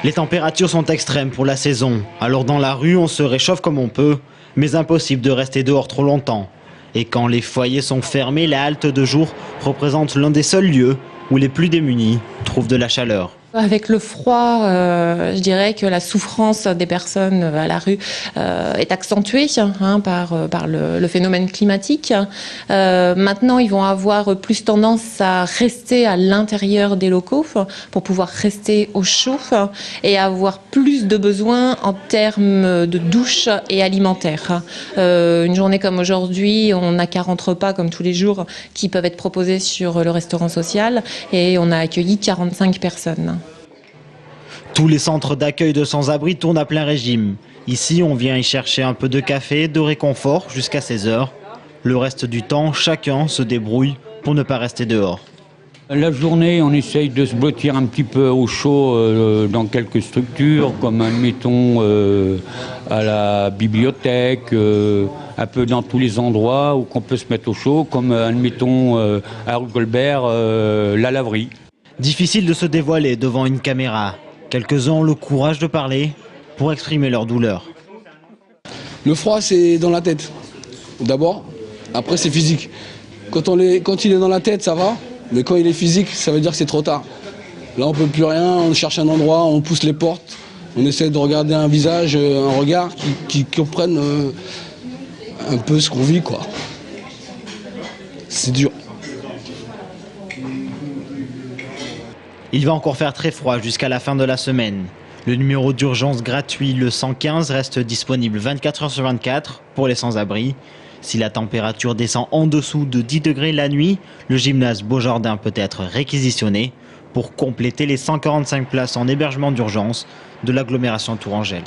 Les températures sont extrêmes pour la saison, alors dans la rue on se réchauffe comme on peut, mais impossible de rester dehors trop longtemps. Et quand les foyers sont fermés, la halte de jour représente l'un des seuls lieux où les plus démunis trouvent de la chaleur. Avec le froid, je dirais que la souffrance des personnes à la rue est accentuée par le phénomène climatique. Maintenant, ils vont avoir plus tendance à rester à l'intérieur des locaux pour pouvoir rester au chaud et avoir plus de besoins en termes de douche et alimentaire. Une journée comme aujourd'hui, on n'a 40 repas comme tous les jours qui peuvent être proposés sur le restaurant social et on a accueilli 45 personnes. Tous les centres d'accueil de sans-abri tournent à plein régime. Ici, on vient y chercher un peu de café, de réconfort jusqu'à 16 h. Le reste du temps, chacun se débrouille pour ne pas rester dehors. La journée, on essaye de se blottir un petit peu au chaud dans quelques structures, comme admettons à la bibliothèque, un peu dans tous les endroits où on peut se mettre au chaud, comme admettons à rue Colbert, la laverie. Difficile de se dévoiler devant une caméra. Quelques-uns ont le courage de parler pour exprimer leur douleur. Le froid, c'est dans la tête, d'abord. Après, c'est physique. Quand il est dans la tête, ça va. Mais quand il est physique, ça veut dire que c'est trop tard. Là, on ne peut plus rien, on cherche un endroit, on pousse les portes. On essaie de regarder un visage, un regard qui comprenne un peu ce qu'on vit, quoi. C'est dur. Il va encore faire très froid jusqu'à la fin de la semaine. Le numéro d'urgence gratuit, le 115, reste disponible 24 h sur 24 pour les sans-abri. Si la température descend en dessous de 10 degrés la nuit, le gymnase Beaujardin peut être réquisitionné pour compléter les 145 places en hébergement d'urgence de l'agglomération tourangelle.